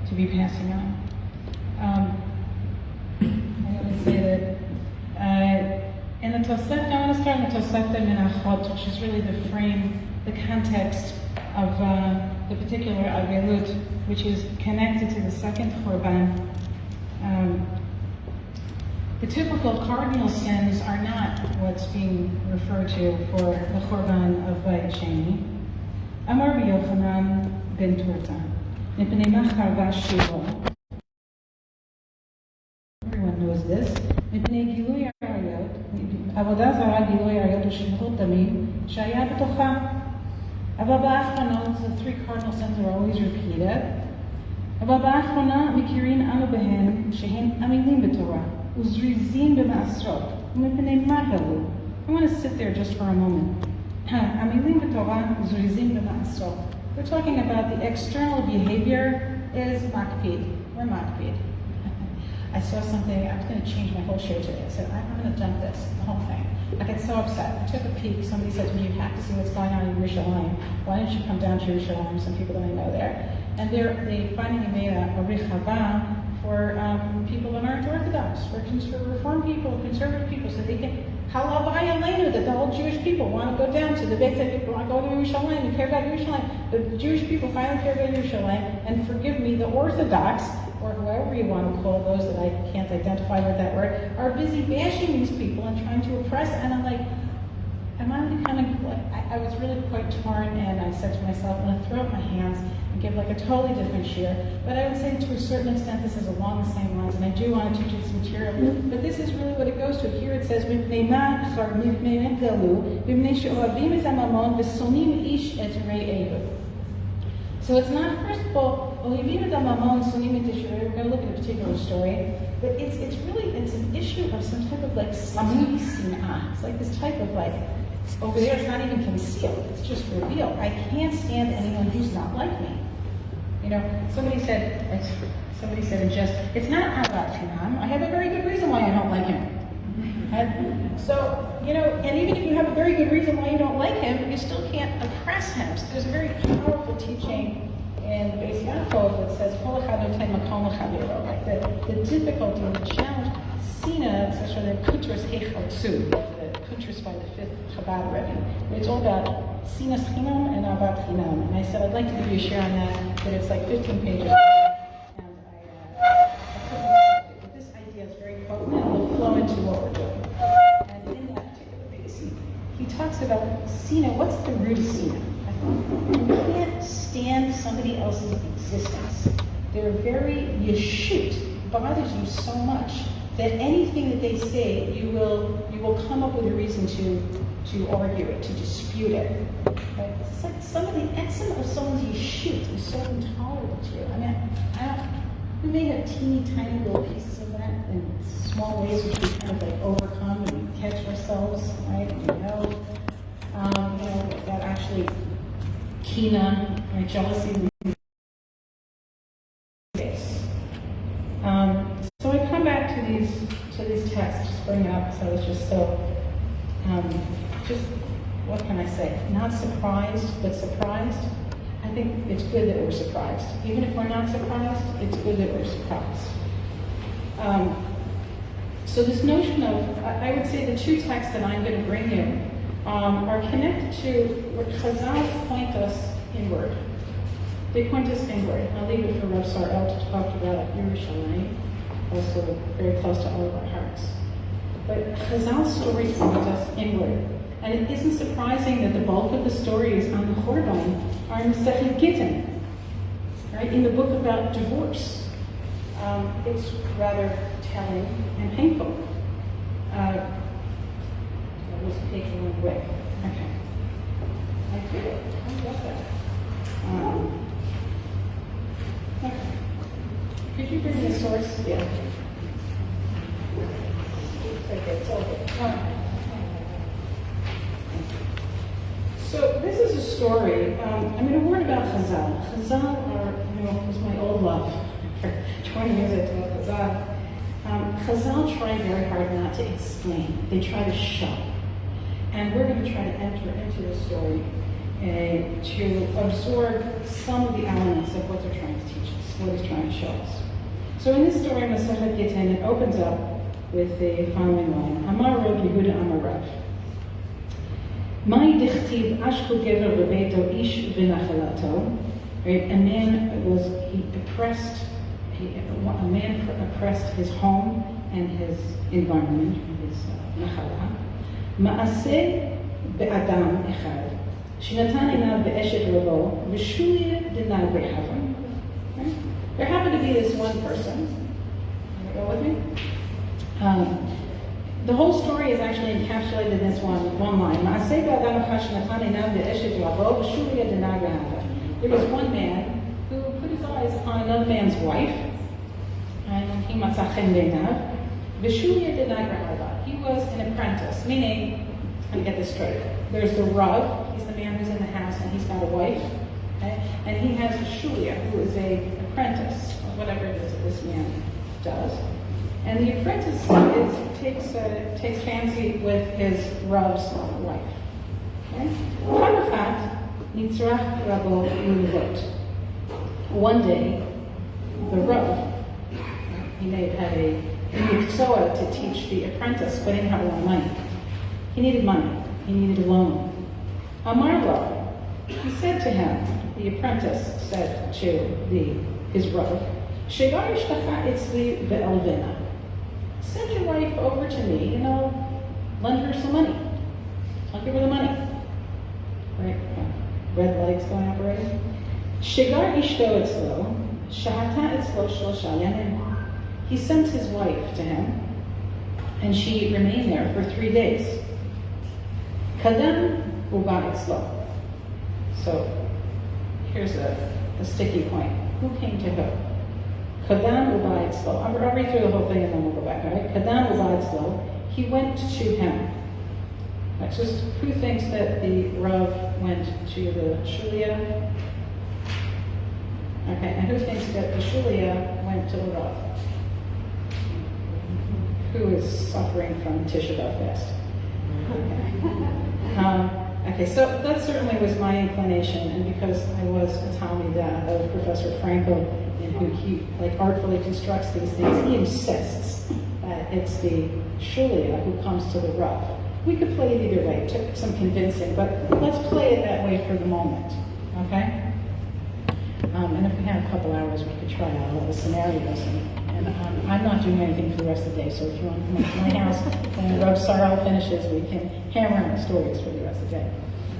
to be passing on. I want to say that in the Tosefta, I want to start in the Tosefta Menachot, which is really the frame, the context of the particular Avelut, which is connected to the second Hurban. The typical cardinal sins are not what's being referred to for the Hurban of Bayit Sheni. Amar B'Yochanan ben Turta, Mipnei Machar V'Shiro. Everyone knows this. Mipnei Gilui Arayot, Avodah Zarah Gilui Arayot U'Shfichut Damim, Shaya B'Tocha. Ava B'Achronos, the three cardinal sins are always repeated. Ava B'Achrona Mikirin Anu Behen, Shehen Amilim B'Torah. I want to sit there just for a moment. We're talking about the external behavior is makpid. We're makpid. I saw something, I was going to change my whole show today. I said, I'm going to dump this, the whole thing. I get so upset. I took a peek. Somebody said to me, you have to see what's going on in Yerushalayim. Why don't you come down to Yerushalayim? Some people that I know there. And they finally made a richava for people that aren't Orthodox, for Reform people, conservative people, so they can halavai aleinu, that the whole Jewish people want to go down to the Beit HaMikdash, want to go to Yerushalayim and care about Yerushalayim. The Jewish people finally care about Yerushalayim, and forgive me, the Orthodox, or whoever you want to call those that I can't identify with that word, are busy bashing these people and trying to oppress, and I'm like, am I kind of, I was really quite torn, and I said to myself, I'm going to throw up my hands and give like a totally different shir. But I would say to a certain extent this is along the same lines, and I do want to teach this material, but this is really what it goes to. Here it says, so it's not, first of all, we're going to look at a particular story, but it's really, it's an issue of some type of like samui sin'ah. It's like this type of like, over there, it's not even concealed, it's just revealed. I can't stand anyone who's not like me. You know, somebody said in jest, it's not about Hinam. I have a very good reason why I don't like him. And so, you know, and even if you have a very good reason why you don't like him, you still can't oppress him. So there's a very powerful teaching in Beis Yaakov that says, Kol echad noteh makom lechavero, like the difficulty and the challenge. Sina, especially the Kutras Hechotsu, the Kutras by the fifth Chabad Rebbe. It's all about Sinas Chinam and Avat Chinam. And I said, I'd like to give you a share on that, but it's like 15 pages. And but this idea is very potent, and it'll flow into what we're doing. And in that particular piece, he talks about Sina. What's the root of Sina? You can't stand somebody else's existence. They're very yeshut, bothers you so much that anything that they say, you will come up with a reason to argue it, to dispute it. Right? It's like some of the etzem of someone's yeshut is so intolerable to you. I mean, we may have teeny tiny little pieces of that in small ways which we kind of like overcome and we catch ourselves, right? And we know, that actually kina, right, jealousy. So I come back to these texts, just bring it up, so it's just so, just, what can I say? Not surprised, but surprised. I think it's good that we're surprised. Even if we're not surprised, it's good that we're surprised. So this notion of, I would say the two texts that I'm going to bring you are connected to what Chazal point us inward. They point us inward. I'll leave it for Rav Sarel to talk about Yerushalayim, also very close to all of our hearts. But Chazal's stories point us inward. And it isn't surprising that the bulk of the stories on the Hurban are in the Second Gittin, right? In the book about divorce. It's rather telling and painful. That was taking it away. Okay. I did it. I got that. Okay. Could you bring me a source? Yeah. Okay, it's all good. So this is a story. A word about Chazal. Chazal was my old love. For 20 years I taught Chazal. Chazal try very hard not to explain. They try to show. And we're going to try to enter into the story to absorb some of the elements of what they're trying to teach us. what he's trying to show us. So in this story, Masechet Gittin, it opens up with the following line: Amar Rav Yehuda Amar Rav. Mai dichtiv ashku gever v'beito ish v'nachalato. A man oppressed his home and his environment, his nachala. Ma'aseh be'adam echad. Shinatan inav be'eshet rabo v'shulia denag be'havan. There happened to be this one person. Go with me? The whole story is actually encapsulated in this one line. There was one man who put his eyes on another man's wife, and he was an apprentice, meaning, let me get this straight. There's the Rav, he's the man who's in the house, and he's got a wife, okay? And he has a Shulia, who is an apprentice, or whatever it is that this man does. And the apprentice takes fancy with his Rav's wife. Okay? One day, the Rav, he may have had a miksoa to teach the apprentice, but he didn't have a lot of money. He needed money. He needed a loan. Amar lo, he said to him, the apprentice said to his Rav, Shegar ishtaka itzli ve'elvena. Send your wife over to me and I'll lend her some money. I'll give her the money. Right? Red lights going up already. Shigar ishto etzlo, shahata etzlo shlosha yamim. He sent his wife to him, and she remained there for 3 days. Kadam uba etzlo. So, here's a sticky point. Who came to who? Kadam uba etzlo. I'll read through the whole thing and then we'll go back, all right? Kadam uba etzlo. He went to him. That's just who thinks that the Rav went to the Shulia? Okay, and who thinks that the Shulia went to the Rav? Who is suffering from Tisha fast? Okay, so that certainly was my inclination, and because I was a Talmudic of Professor Franco, and who he artfully constructs these things, he insists that it's the Shulia who comes to the Rav. We could play it either way. It took some convincing, but let's play it that way for the moment, okay? And if we had a couple hours, we could try out all the scenarios. And I'm not doing anything for the rest of the day, so if you want to come to my house when Rav Sarel finishes, we can hammer on the stories for the rest of the day.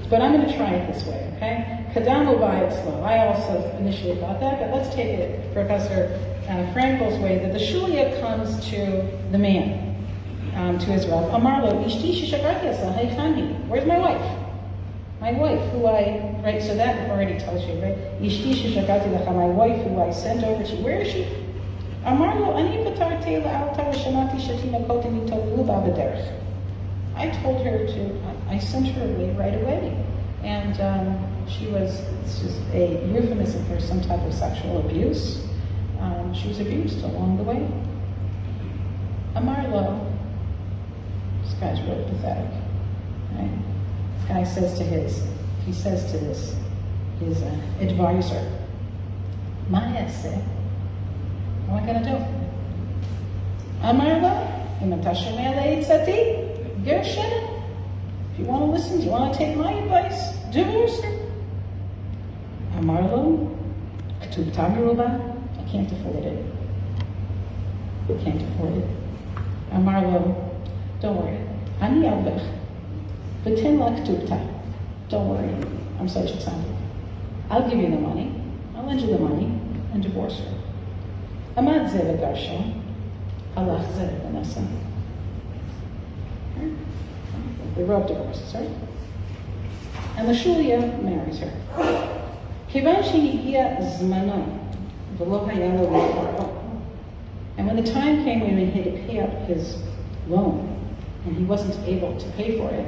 But I'm going to try it this way, okay? Kadamu by it slow. I also initially thought that, but let's take it Professor Frankel's way, that the Shulia comes to the man. To his Rav, Amarlo, Ishti Shishagatiasa, hey Khani, where's my wife? My wife, who right, so that already tells you, right? Ishti Shishagatiasa, my wife, who I sent over to you, where is she? Amarlo, Ani Patarte Alta Shamati Shatina Kotini Toluba Baderch. I told her I sent her away right away. And this is a euphemism for some type of sexual abuse. She was abused along the way. Amarlo, this guy's really pathetic, right? This guy says to his advisor, Ma'aseh, what am I going to do? Amarla, imatashemele itzati, gershen. If you want to listen, do you want to take my advice? Divorce her. Amarlo, ketub tamiruba, I can't afford it. I can't afford it. Amarlo, don't worry. Ani avech. V'ten la ketubta. Don't worry. I'm such a tzaddik. I'll give you the money. I'll lend you the money and divorce her. Amad ze v'garsha. Halach ze v'nasa. The Rav divorces her. And the Shulia marries her. Kivan shehigia zmano. V'lo haya lo l'far'o. And when the time came when he had to pay up his loan, and he wasn't able to pay for it,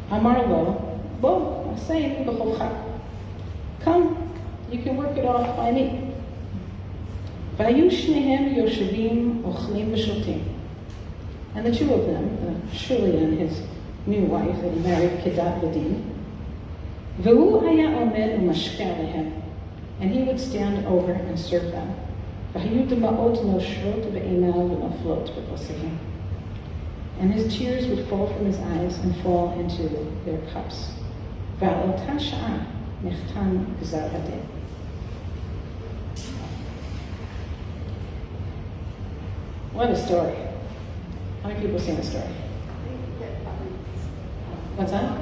Amar lo, bo, I'm saying, come, you can work it off by me. Vayu shnehem yoshevim ochlim v'shotim. And the two of them, the Shulia and his new wife that he married, Kedat V'din, v'hu haya omed u'mashkeh alehem. and he would stand over and serve them. And his tears would fall from his eyes and fall into their cups. What a story. How many people have seen this story? What's that?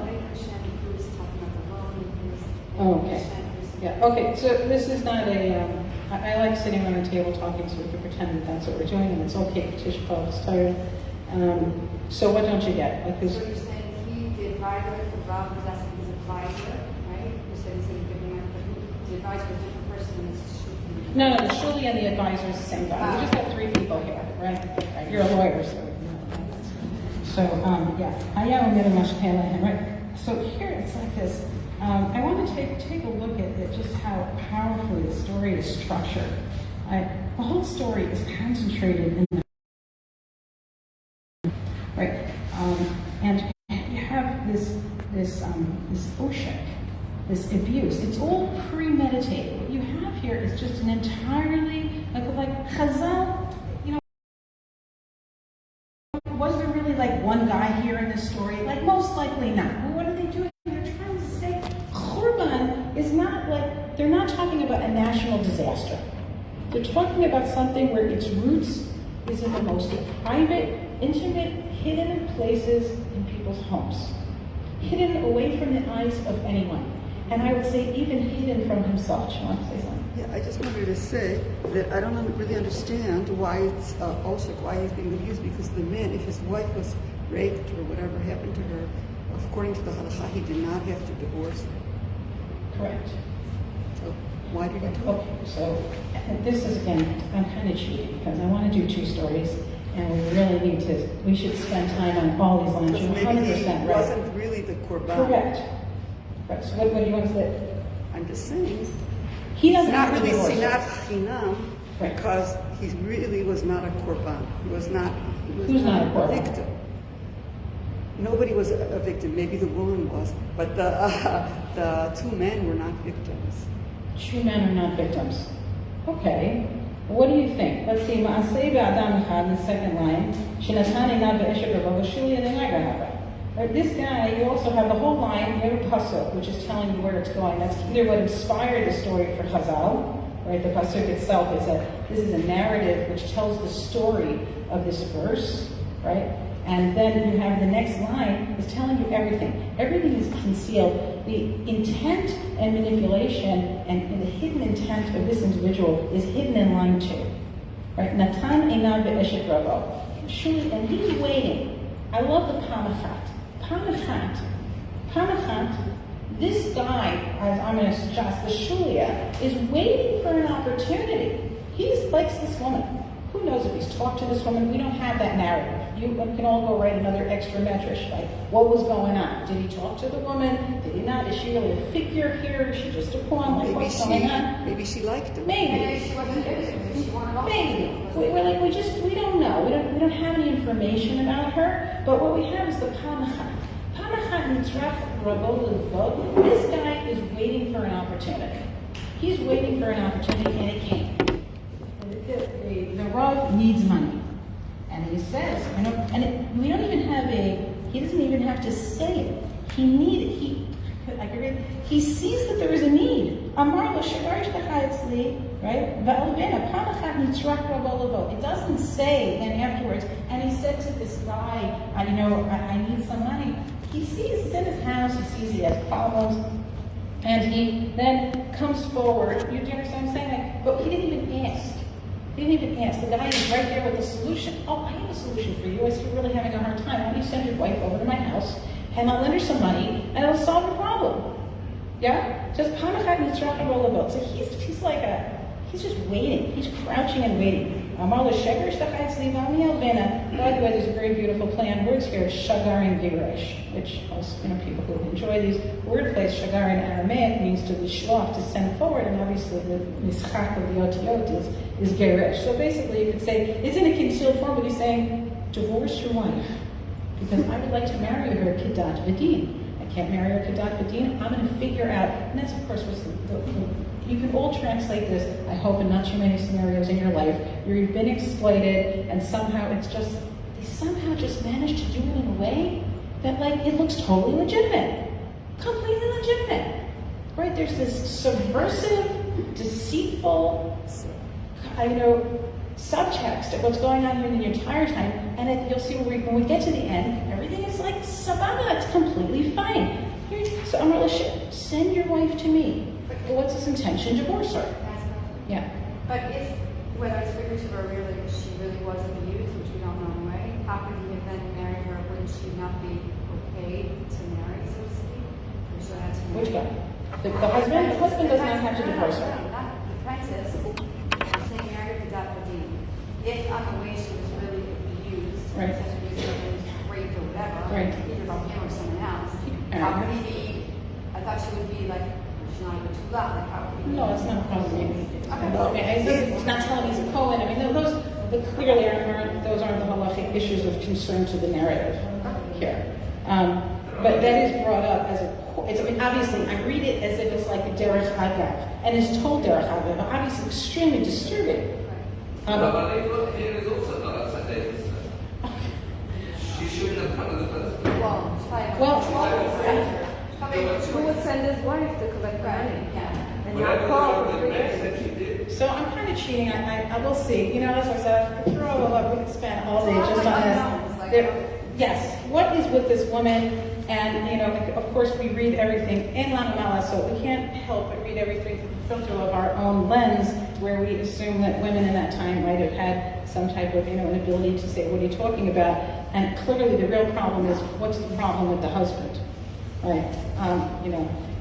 Oh, okay. Yeah, okay, so this is not I like sitting around a table talking so we can pretend that that's what we're doing, and it's okay for Tisha is tired. So what don't you get? So you're saying the advisor, the Rav was asking his advisor, right? You said he's giving out the advisor a different person than this Shuli. No, the Shuli and the advisor is the same guy. We just got 3 people here, right? You're a lawyer, so. Yeah. Right? So here it's like this. I want to take a look at just how powerfully the story is structured. The whole story is concentrated in the right, and you have this oshek, this abuse. It's all premeditated. What you have here is just an entirely like Chazal. Was there really like one guy here in this story? Like most likely not. Well, what are they doing? They're trying to say Hurban is not like, they're not talking about a national disaster. They're talking about something where its roots is in the most private, intimate, hidden places in people's homes. Hidden away from the eyes of anyone. And I would say even hidden from himself. Do you want to say something? Yeah, I just wanted to say that I don't really understand why it's why he's being abused, because the man, if his wife was raped or whatever happened to her, according to the halakha, he did not have to divorce her. Correct. So why did he do it? Okay, so this is, again, I'm kind of cheating because I want to do 2 stories, and we should spend time on all these lines. You're 100% maybe he right. wasn't really the korban. Correct. Right. So what do you want to say? I'm just saying. He doesn't Not have to really divorce sinat her. chinam, Right. because he really was not a korban. He was not. Who's not a korban? Victim. Nobody was a victim. Maybe the woman was, but the 2 men were not victims. 2 men are not victims. Okay. What do you think? Let's see. Ma'aseh ba'adam echad, the second line. Shenatan einav ve'eshet rabo v'shuli enei gahava. Right, this guy, you also have the whole line, you have a pasuk, which is telling you where it's going. That's either what inspired the story for Chazal, right? The pasuk itself is this is a narrative which tells the story of this verse, right? And then you have the next line is telling you everything. Everything is concealed. The intent and manipulation and the hidden intent of this individual is hidden in line 2, right? Natan einav ve'eshet rabo. And he's waiting. I love the pamachat. Pamachat, this guy, as I'm going to suggest, the Shulia, is waiting for an opportunity. He likes this woman. Who knows if he's talked to this woman? We don't have that narrative. You can all go write another extra medrash, like what was going on? Did he talk to the woman? Did he not? Is she really a figure here? Is she just a pawn? Like what's going on? Maybe she liked him. Maybe she wasn't innocent. She wanted off. Maybe. We don't know. We don't have any information about her. But what we have is the pamachat. Pamachat mitzrach rabo levod. This guy is waiting for an opportunity. He's waiting for an opportunity, and it came. The Rav needs money. And he says, we don't even have he doesn't even have to say it. He sees that there is a need. Amar lo shagarish lecha right? It doesn't say then afterwards, and he said to this guy, I need some money. He sees he's in his house, he sees he has problems, and he then comes forward. Do you understand what I'm saying? But he didn't even ask. He didn't even ask. The guy is right there with the solution. Oh, I have a solution for you. I see you're really having a hard time. Why don't you send your wife over to my house, and I'll lend her some money, and it'll solve the problem. Yeah? Just pamachat mitzrach rolavot. So he's like he's just waiting. He's crouching and waiting. By the way, there's a very beautiful play on words here, shagar and girish, which most people who enjoy these word plays, shagar in Aramaic means to lishloch, to send forward, and obviously the mischak of the otiyot is girish. So basically you could say, it's in a concealed form, but he's saying, divorce your wife, because I would like to marry her kedat v'din. I can't marry her kedat v'din. I'm going to figure out, and that's of course what's the You can all translate this, I hope, in not too many scenarios in your life where you've been exploited and somehow they somehow just managed to do it in a way that like it looks totally legitimate. Completely legitimate. Right? There's this subversive, deceitful, subtext of what's going on here the entire time, and you'll see when we get to the end, everything is like sabana, it's completely fine. So I'm really send your wife to me. What's his intention? Divorce her. Yeah. But if, whether it's figurative or really, she really was abused, which we don't know anyway, how could he have then married her? Wouldn't she not be okay to marry, so to speak? Or should I have to marry? Which guy? The husband? The husband does not have to divorce her. No, not the princess. I'm saying married to Dr. If on the way she was really abused, Right. such abuse or raped or whatever, Right. either by him or someone else, Right. how could he be, I thought she would be like, she's not even too loud, like how could he be? No, it's not a problem. Okay. It's not telling he's a Cohen. I mean, those clearly those aren't the halachic issues of concern to the narrative here. But that is brought up as obviously, I read it as if it's like a derech hagav, and it's told derech hagav, but obviously extremely disturbing. But here is also not outside David's. She shouldn't have come in the first place. Who would send his wife to collect the money? Yeah. And Whatever not call the for 3 man days? said she did. So I'm kind of cheating. I will see. As I said, throw it all up. We could spend all day just on this. Yes. What is with this woman? And of course, we read everything in Lanamala, so we can't help but read everything through the filter of our own lens, where we assume that women in that time might have had some type of an ability to say, "What are you talking about?" And clearly, the real problem is, what's the problem with the husband, right?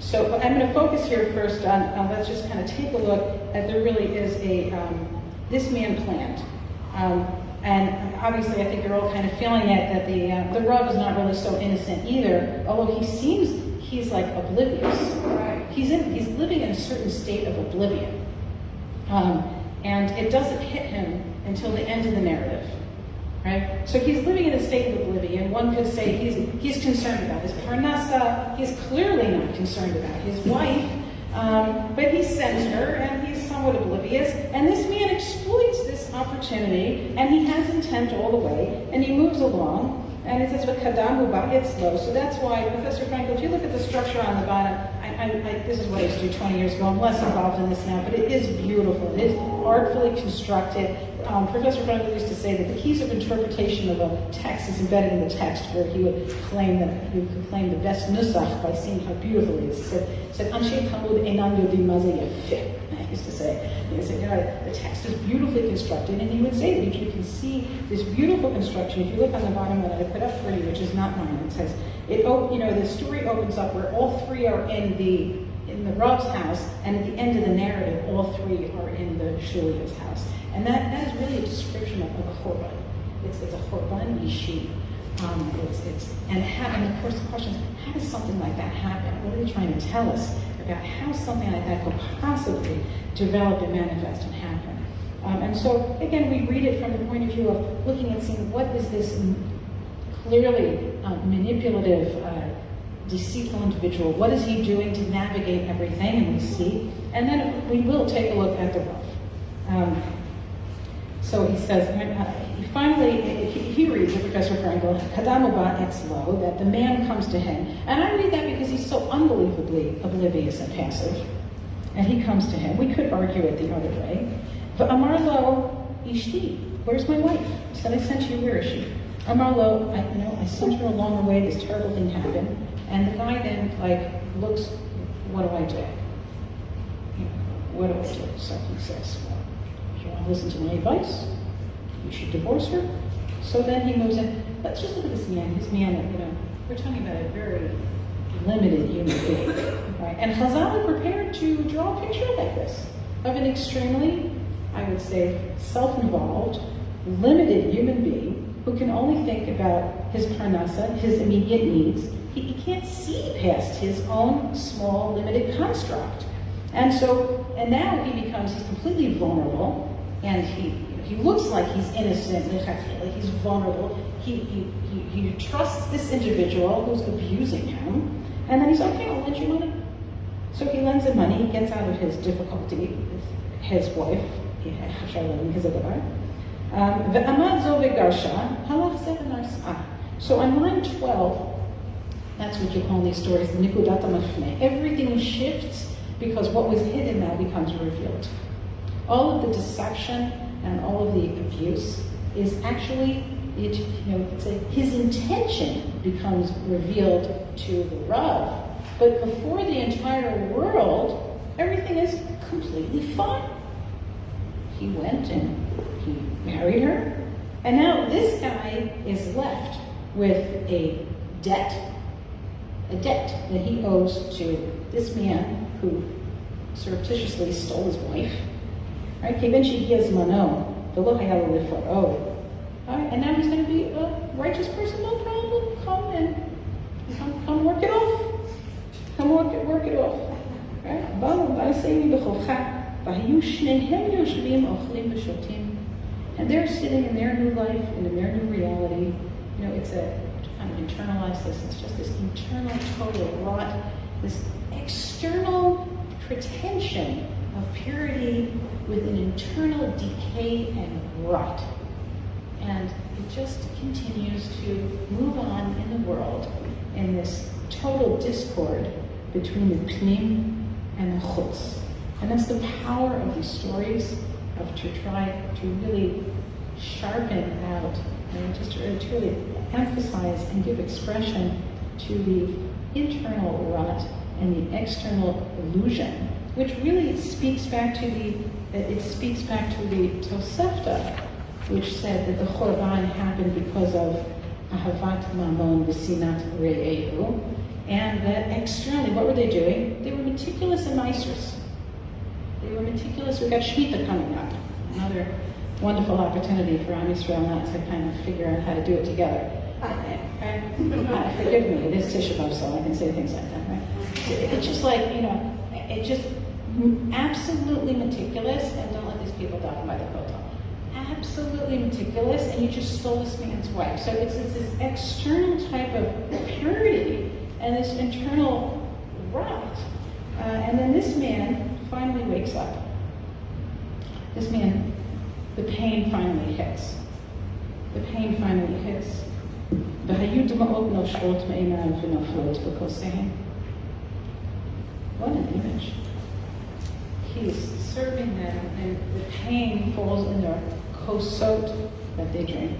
So I'm going to focus here first on let's just kind of take a look at there really is this man planned. And obviously, I think you're all kind of feeling it, that the Rav is not really so innocent either, although he's like oblivious. Right. He's living in a certain state of oblivion. And it doesn't hit him until the end of the narrative, right? So he's living in a state of oblivion. One could say he's concerned about his parnasa. He's clearly not concerned about his wife, but he sends her, and he's somewhat oblivious. And this man exploits this opportunity, and he has intent all the way, and he moves along. And it says, "V'kadamu ba'etzlo." So that's why, Professor Frankel, if you look at the structure on the bottom, this is what I used to do 20 years ago. I'm less involved in this now, but it is beautiful. It is artfully constructed. Professor Frankel used to say that the keys of interpretation of a text is embedded in the text, where he would claim the best nusach by seeing how beautiful it is. He said, "Anshe Talmud einam yodim ma ze yafeh." I used to say, the text is beautifully constructed, and he would say that if you can see this beautiful construction, if you look on the bottom that I put up for you, which is not mine, it says, the story opens up where all three are in the Rav's house, and at the end of the narrative, all three are in the Shulia's house. And that is really a description of a Hurban. It's a Hurban ishi. And of course the question is, how does something like that happen? What are they trying to tell us about how something like that could possibly develop and manifest and happen? And so, again, we read it from the point of view of looking and seeing what is this clearly manipulative, deceitful individual. What is he doing to navigate everything? And we see. And then we will take a look at the Rav. So he says, he reads it, Professor Frankel, "Kadamu ba'etzlo," that the man comes to him. And I read that because he's so unbelievably oblivious and passive. And he comes to him. We could argue it the other way. V'amar lo ishti, where's my wife? He said, "I sent you, where is she?" Amar lo, I sent her along the way, this terrible thing happened. And the guy then, looks, what do I do? What do I do? So he says, well, if you want to listen to my advice, you should divorce her. So then he moves in. Let's just look at this man. His man, we're talking about a very limited human being, right? And Chazal are prepared to draw a picture like this of an extremely, I would say, self-involved, limited human being who can only think about his parnasa, his immediate needs. He can't see past his own small, limited construct. And now he's completely vulnerable, and he looks like he's innocent, he's vulnerable. He trusts this individual who's abusing him, and then he's okay, I'll lend you money. So he lends him money, he gets out of his difficulty with his wife, so on line 12, that's what you call in these stories, nikudat hamafne. Everything shifts because what was hidden now becomes revealed. All of the deception and all of the abuse is actually, his intention becomes revealed to the Rav. But before the entire world, everything is completely fine. He went and he married her, and now this guy is left with a debt that he owes to this man who surreptitiously stole his wife. Right? And now he's going to be a righteous person, no problem. Come work it off. Come work it off. Right? And they're sitting in their new life, in their new reality. It's a kind of internalize this. It's just this internal total rot, this external pretension of purity with an internal decay and rot. And it just continues to move on in the world in this total discord between the pnim and the chutz. And that's the power of these stories, of to try to really sharpen out, just to really emphasize and give expression to the internal rot and the external illusion, which really speaks back to the Tosefta, which said that the Hurban happened because of ahavat mamon v'sinat re'ehu, and that externally, what were they doing? They were meticulous and meisters. They were meticulous. We've got Shemitah coming up, another wonderful opportunity for Am Yisrael not to kind of figure out how to do it together. Forgive me, it is Tisha B'Av, so I can say things like that, right? So it's just like, it's just absolutely meticulous, and don't let these people die by the kotel. Absolutely meticulous, and you just stole this man's wife. So it's this external type of purity and this internal rot. And then this man finally wakes up. This man, the pain finally hits. The pain finally hits. What an image. He's serving them, and the pain falls in their kosot that they drink.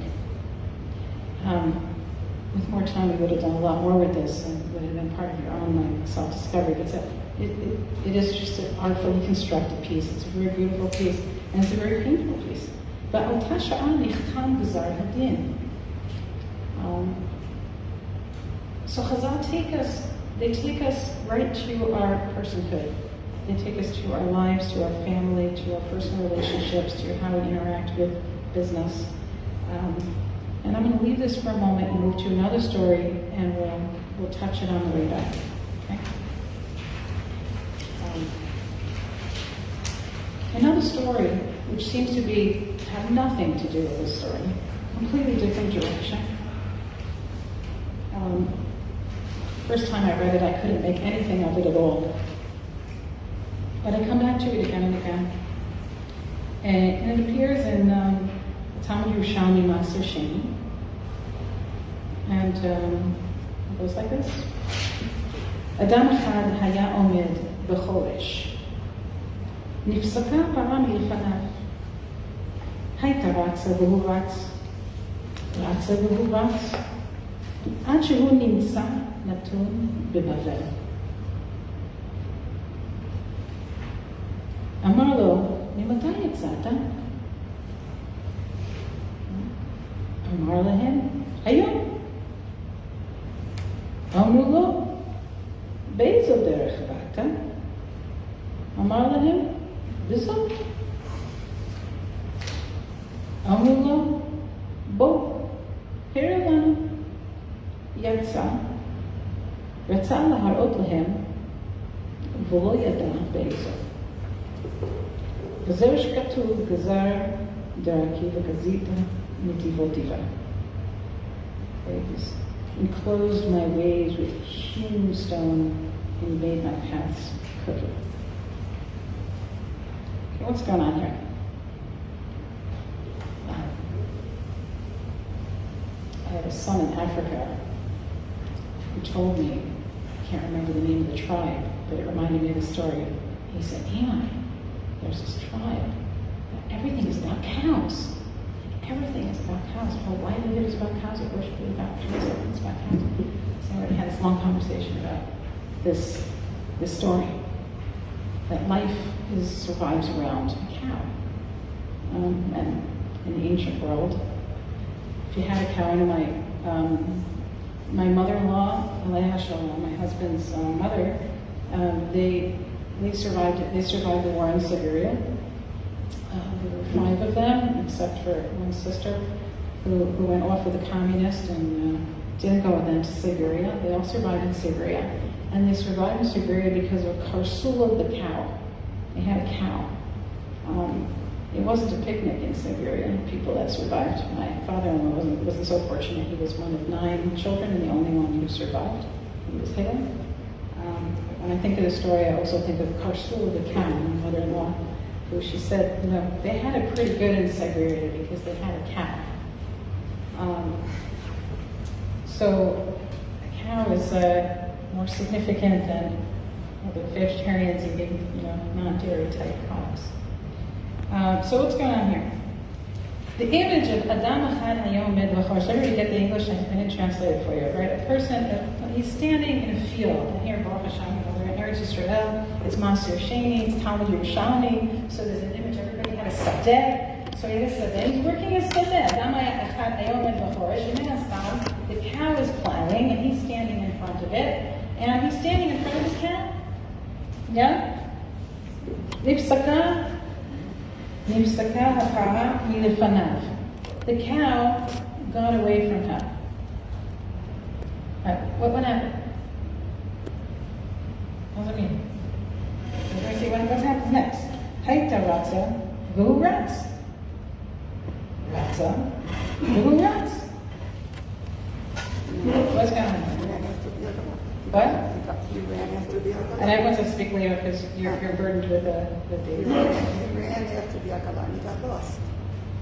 With more time, we would have done a lot more with this, and would have been part of your own self-discovery. But it is just an artfully constructed piece. It's a very beautiful piece, and it's a very painful piece. But so Chazal take us right to our personhood. They take us to our lives, to our family, to our personal relationships, to how we interact with business. And I'm going to leave this for a moment and move to another story, and we'll touch it on the way back. Okay? Another story, which seems to have nothing to do with this story, completely different direction. First time I read it, I couldn't make anything of it at all. But I come back to it again and again. And it appears in Talmud Yerushalmi Maser Sheni. And it goes like this. Adam echad haya omed b'choresh. נפסקה פרה מלפניו. הייתה רצה והוא רץ, עד שהוא נמצא נתון בבבל. אמר לו, ממתי יצאת? אמר להם, היום. אמרו לו, באיזו דרך באת? אמר להם, בזאת. אמרו לו, בוא, הראה לנו. יצא, רצה להראות להם, ולא ידע באיזו. וזהו שכתוב, גזר דרכי וגזית נתיבותיו. He's enclosed my ways with hewn stone and made my paths cookie. Okay, what's going on here? I had a son in Africa who told me, I can't remember the name of the tribe, but it reminded me of the story. He said, Eli, there's this tribe, that everything is about cows. Everything is about cows. The whole livelihood is about cows. It worship is about cows. Everything's about cows. So we had this long conversation about this story, that life survives around a cow. And in the ancient world, if you had a cow, I know my mother-in-law, Aleha Shalom, my husband's mother, they survived the war in Siberia. There were 5 of them, except for one sister who went off with a communist and didn't go with them to Siberia. They all survived in Siberia. And they survived in Siberia because of Karsula the cow. They had a cow. It wasn't a picnic in Siberia, people that survived. My father-in-law wasn't so fortunate. He was one of 9 children and the only one who survived. He was hidden. When I think of the story, I also think of Karsula the cow, my mother-in-law, who she said, they had it pretty good in Siberia because they had a cow. So a cow is more significant than the vegetarians eating, non-dairy type products. So what's going on here? The image of Adam Echad Hayom Med L'chor. So everybody get the English? I didn't translate it for you, right? A person, he's standing in a field, and here, Baruch Hashem, we're in Eretz Yisrael, it's Maser Sheni, it's Talmud Yerushalmi, so there's an image, everybody had a sadeh, so he had a sadeh, he's working a sadeh, Adam Echad Hayom Med L'chor. The cow is plowing, and he's standing in front of it, and he's standing in front of his cow. Yeah? Nifsaka hapara milefanav. The cow got away from him. Right. What happened? What does it mean? We're see what happens next. Haita ratza, v'hu ratz. Ratza, v'hu ratz. What's going on? What? He ran after the Akala. And I want to speak later because you're burdened with the He data. ran after the Akala and he got lost.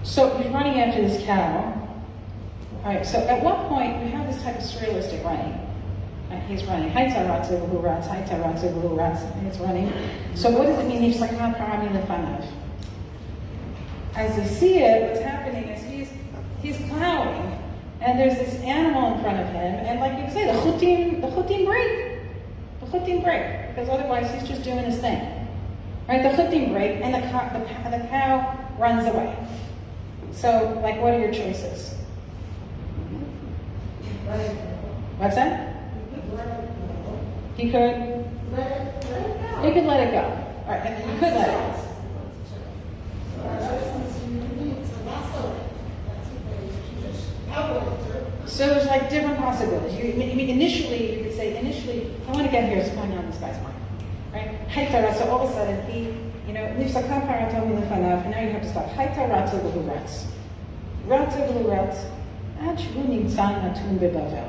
So he's running after this cow. All right, so at what point we have this type of surrealistic running? Right, he's running. Haita ratza v'hu ratz, haita ratza v'hu ratz. He's running. So what does it mean? Nifsaka parami lefanav. As they see it, what's happening is he's plowing, and there's this animal in front of him, and like you say, the chutim break. The chutim break, because otherwise he's just doing his thing. Right? The chutim break, and the cow runs away. So, like, what are your choices? What's that? He could let it go. All right, and he could let it go. So there's like different possibilities. You mean initially, you could say, I want to get here, what's going on in this guy's mind. Right? Haita, so all of a sudden he, nifsaka paratomi lefanav, and now you have to stop. Haita ratza v'hu ratz. Ratza v'hu ratz.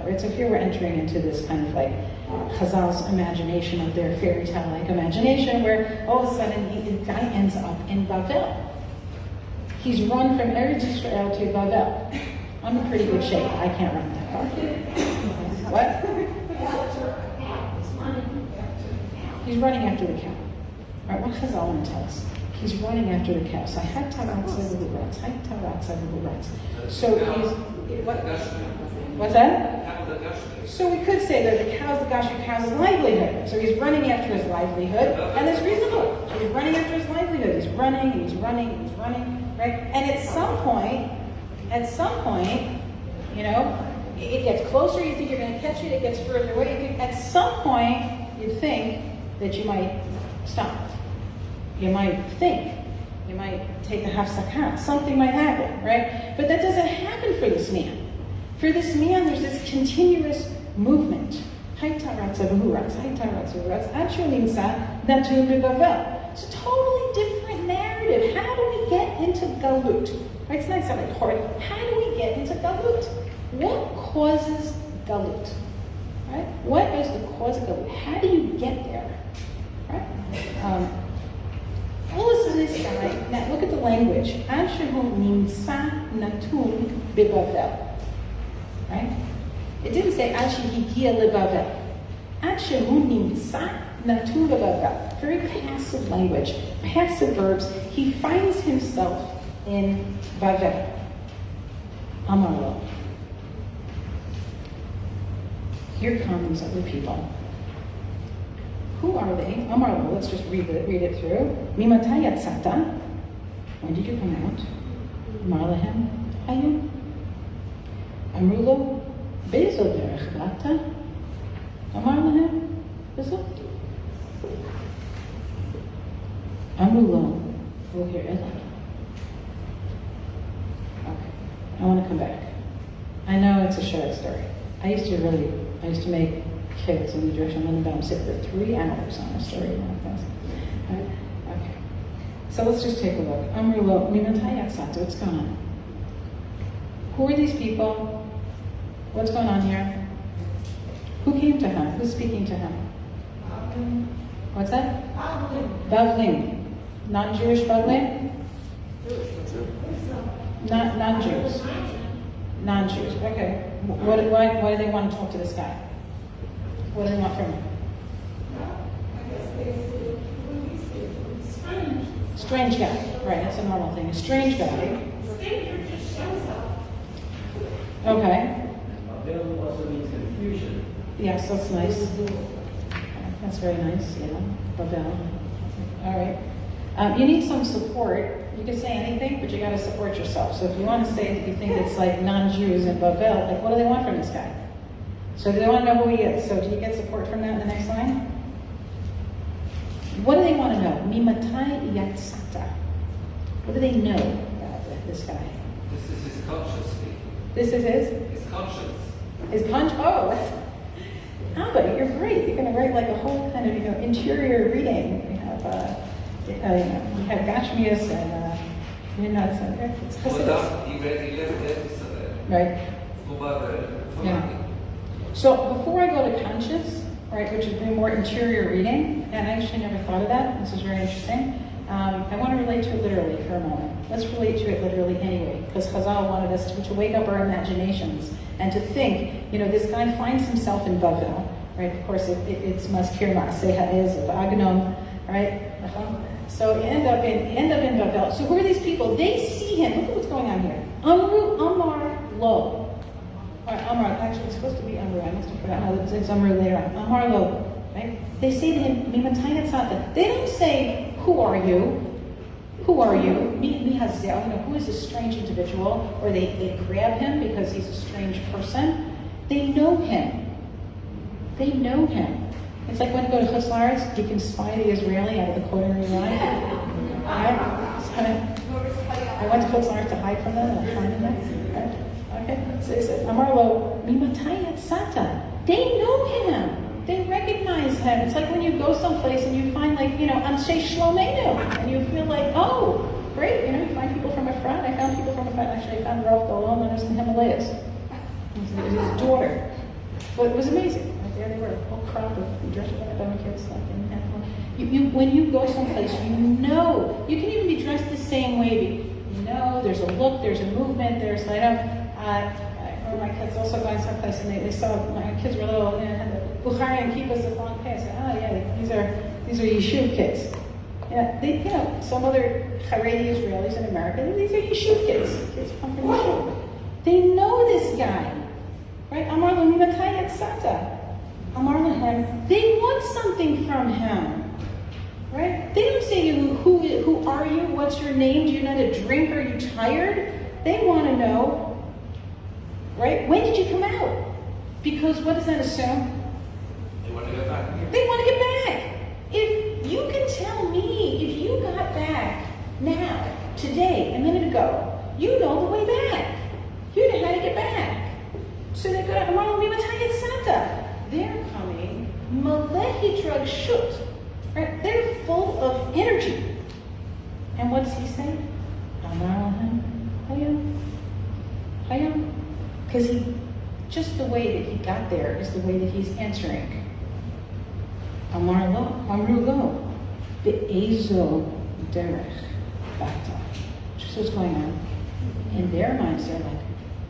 Right? So here we're entering into this kind of like Chazal's imagination of their fairy tale-like imagination, where all of a sudden the guy ends up in Bavel. He's run from Eretz Yisrael to Bavel. I'm in pretty good shape. I can't run that far. What? He's running after the cow. All right, what Chazal want to tell us? He's running after the cow. So what's that? So we could say that the cow's livelihood. So he's running after his livelihood, and it's reasonable. So he's running after his livelihood. He's running, right? And at some point, it gets closer, you think you're going to catch it, it gets further away. At some point, you'd think that you might stop. You might take a hafsakah. Something might happen, right? But that doesn't happen for this man. For this man, there's this continuous movement. It's a totally different narrative. How do we get into Galut? Right? It's not something hard. How do we get into Galut? What causes Galut? Right? What is the cause of Galut? How do you get there? right? All this guy, now look at the language. Ad shehu nimsa natun bebavel. Right? It didn't say ad shehigia lebavel. Ad shehu nimsa natun bebavel. Very passive language. Passive verbs. He finds himself in Bavel. Amarlo. Here come these other people. Who are they? Amarlo, let's just read it through. Mimatai yatsata. When did you come out? Amarlahem. Hayum. Amrulo. Bezo derech bata. Amarlahem. Bezo. Amrulo. We'll hear it. Okay. I want to come back. I know it's a short story. I used to make kids in the Jewish Lindenbaum sit for 3 hours on a story like this. Right? Okay. So let's just take a look. Amrulo, Mimatai Yaksata, what's going on? Who are these people? What's going on here? Who came to him? Who's speaking to him? What's that? Bavlim. Non-Jewish Bavlim? Not non-Jews. Non-Jews. Okay. Why do they want to talk to this guy? What do they want from him? Strange guy. Right, that's a normal thing. A strange guy. Okay. Bavel also means confusion. Yes, that's nice. That's very nice, yeah. Bavel. All right. You need some support. You can say anything, but you got to support yourself. So if you want to say that you think it's like non-Jews in Bavel, like what do they want from this guy? So they want to know who he is. So do you get support from that in the next line? What do they want to know? Mimatai yatsata. What do they know about this guy? This is his conscience speaking. This is his? His conscience. His conscience? Oh, but you're great. You're going to write like a whole kind of, interior reading. We have Gashmias and it's Without he read 11 episodes. right. Yeah. So before I go to conscious, right, which is more interior reading, and I actually never thought of that. This is very interesting. I want to relate to it literally for a moment. Let's relate to it literally anyway, because Chazal wanted us to wake up our imaginations and to think, this guy finds himself in Bavel, right? Of course, it's Maskir Ma'aseh Ha'ez of Agnom, right? So you end up in Bavel. So who are these people? They see him. Look at what's going on here. Amar Lo. All right, Amar, actually it's supposed to be Amru. I must have forgotten. No, it's Amru later on. Amar Lo, right? They say to him, Mimatai Yatsata. They don't say, who are you? Who are you? Mi hazel, who is this strange individual? Or they grab him because he's a strange person. They know him. They know him. It's like when you go to Chutz La'aretz, you can spy the Israeli out of the corner of your eye. Right? I went to Chutz La'aretz to hide from them and I find them. Right? Okay? So it says, Amar Lo, Mimatai Yatsata. They know him. They recognize him. It's like when you go someplace and you find Anshe Shlomenu, and you feel like, oh, great, you find people from a front. I found people from a front. Actually, I found Rav Golom and in the Himalayas. It was his daughter. But it was amazing. Right there they were, a whole crowd of dressed up like kids. When you go someplace, you can even be dressed the same way. There's a look, there's a movement, there's my kids also going someplace and they saw my kids were little and had the Bukhari and Kippahs with long pants. These are Yeshuv kids. Yeah, some other Haredi Israelis in America, these are Yeshuv kids. Kids come from Yeshuv. They know this guy, right? Amar Lo Mimatai Yatsata. Amar Lahem. They want something from him, right? They don't say to you, who are you? What's your name? Do you know how to drink? Are you tired? They want to know. Right? When did you come out? Because what does that assume? They want to get back. They want to get back. If you can tell me, if you got back now, today, a minute ago, you know the way back. You know how to get back. So they go, they're coming, Malehi drug shut. Right? They're full of energy. And what does he say? Hayam. Because just the way that he got there is the way that he's answering. Amru lo, Be'ezo derech bata. Just what's going on. In their minds, they're like,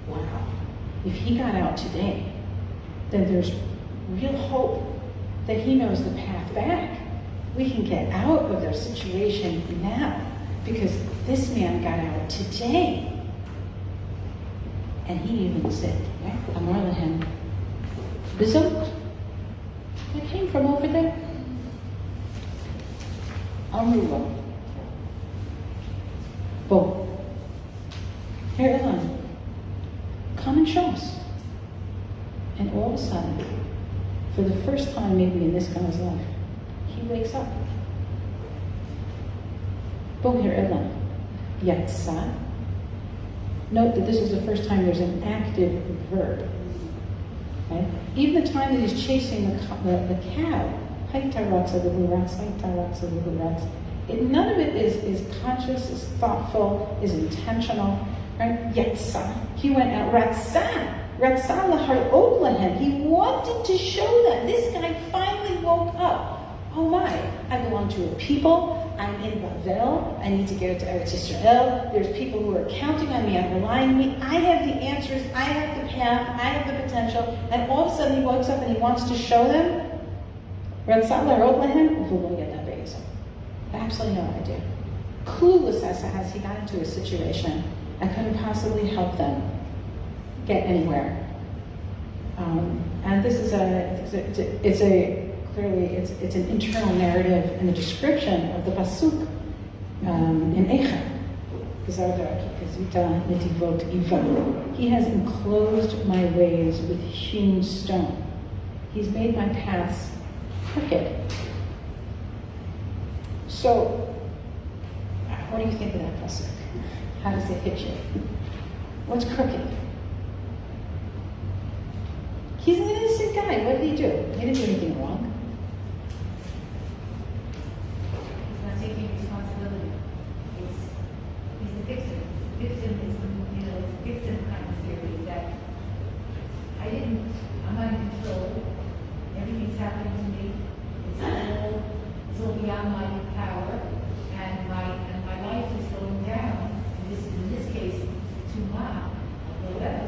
wow, if he got out today, then there's real hope that he knows the path back. We can get out of their situation now because this man got out today. And he even said, Amar lehem, Bizot, I came from over there. Amruva. Bo. Here, Elan, come and show us. And all of a sudden, for the first time maybe in this guy's life, he wakes up. Bo here, Elan. Yatsa. Note that this is the first time there's an active verb. Okay? Even the time that he's chasing the cow, none of it is conscious, is thoughtful, is intentional. Right? Yatsa. He went out. Ratsa lahar lahem. He wanted to show them. This guy finally woke up. Oh my! I belong to a people. I'm in Bavel. I need to get to Eretz Yisrael. There's people who are counting on me and relying on me. I have the answers. I have the path. I have the potential. And all of a sudden he wakes up and he wants to show them. Absolutely no idea. Clueless as he got into a situation. I couldn't possibly help them get anywhere. And this is it's an internal narrative and a description of the pasuk in Eicha. He has enclosed my ways with hewn stone. He's made my paths crooked. So, what do you think of that pasuk? How does it hit you? What's crooked? He's an innocent guy. What did he do? He didn't do anything wrong. He's not taking responsibility. He's the victim. The victim is the victim kind of theory that I'm not in control. Everything's happening to me. It's all beyond my power, and my life is going down. And this is, in this case, to Ma, whatever.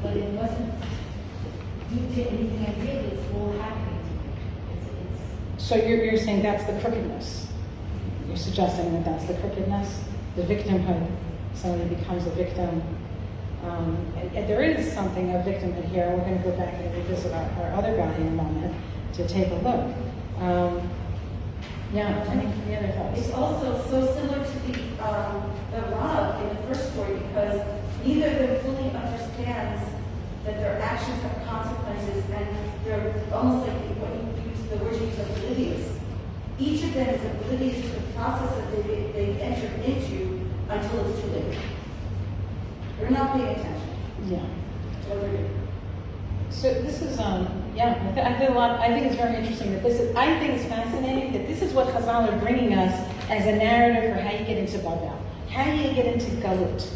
But it wasn't due to anything I did. It's all happening to me. So you're saying that's the crookedness. You're suggesting that that's the crookedness, the victimhood. Somebody becomes a victim. And there is something of victimhood here. We're going to go back and revisit our other guy in a moment to take a look. Any other thoughts? It's also so similar to the Rav in the first story because neither of them fully understands that their actions have consequences, and they're almost like what you use, the word you use, oblivious. Each of them is oblivious to the process that they've entered into until it's too late. They're not paying attention. Yeah. To what they're doing. So this is, I think it's very interesting that I think it's fascinating that this is what Chazal are bringing us as a narrative for how you get into Bavel. How do you get into Galut?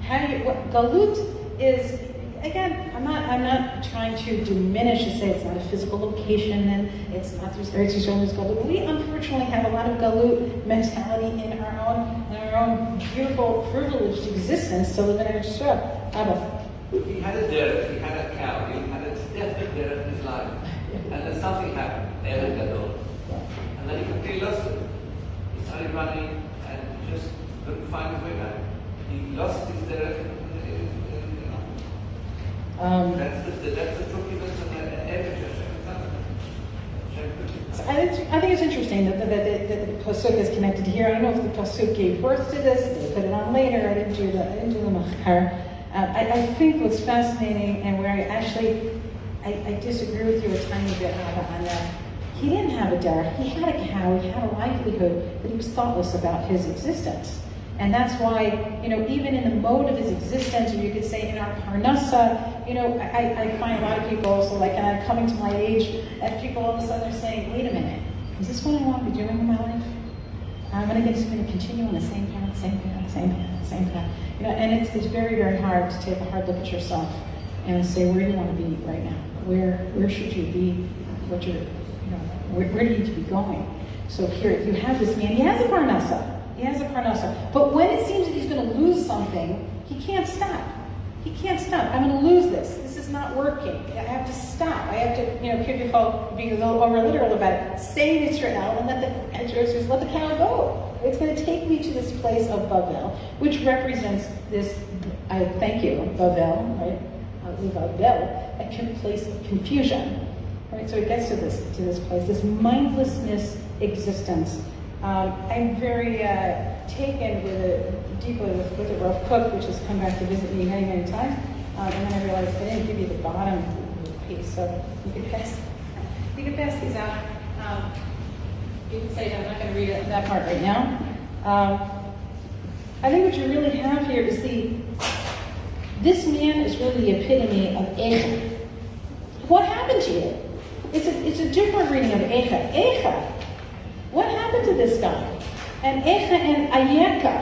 Galut is, again, I'm not trying to diminish and say it's not a physical location and it's not just Eretz Yisrael is Galut. We unfortunately have a lot of Galut mentality in our own beautiful, privileged existence to live in Eretz Yisrael. He had a derech, he had a cow, he had a definite derech in his life. And then something happened, Evan Gadol. And then he completely lost it. He started running and just couldn't find his way back. He lost his derech. That's the trickiness of the So I think it's interesting that the pasuk is connected to here. I don't know if the pasuk gave birth to this. They put it on later. I didn't do the machar. I think what's fascinating and where I disagree with you a tiny bit on that. He didn't have a derech. He had a cow. He had a livelihood, but he was thoughtless about his existence. And that's why, even in the mode of his existence, or you could say in our parnasa, I find a lot of people also and I'm coming to my age, and people all of a sudden are saying, wait a minute, is this what I want to be doing in my life? I'm going to continue on the same path. And it's very, very hard to take a hard look at yourself and say, where do you want to be right now? Where should you be? Where do you need to be going? So here you have this man, he has a parnasa. But when it seems that he's going to lose something, he can't stop. I'm going to lose this. This is not working. I have to stop. I have to, Kivifol, being a little over literal about it, stay in Israel and let the cow go. It's going to take me to this place of Bavel, which represents this, Bavel, right? Bavel, a place of confusion. Right? So it gets to this place, this mindlessness existence. I'm very taken deeply with the Rav Kook, which has come back to visit me many, many times. And then I realized I didn't give you the bottom piece, so you can pass these out. You can say that I'm not going to read that part right now. I think what you really have here is this man is really the epitome of Echa. What happened to you? It's a different reading of Echa. Echa. What happened to this guy? And Echa and Ayeka,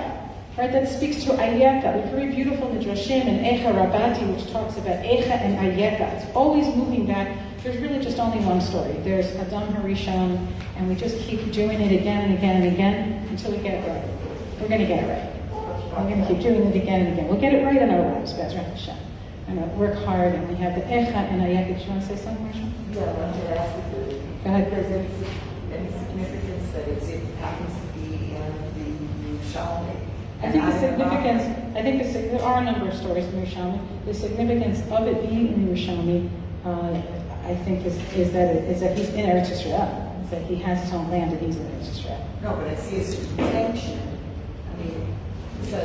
right? That speaks to Ayeka, the very beautiful Midrashim in Echa Rabati, which talks about Echa and Ayeka. It's always moving back. There's really just only one story. There's Adam Harishon, and we just keep doing it again and again and again until we get it right. We're going to get it right. We're going to keep doing it again and again. We'll get it right in our lives, Bezrat Hashem. And work hard, and we have the Echa and Ayeka. Do you want to say something, Marsha? Yeah, I wanted to ask if Go ahead. there's any significance that it happens to be in the Yerushalmi. I think there are a number of stories in Yerushalmi. The significance of it being in Yerushalmi, I think, is that he's in Eretz Yisrael. Is that he has his own land and he's in Eretz Yisrael. No, but I see his intention. I mean, so,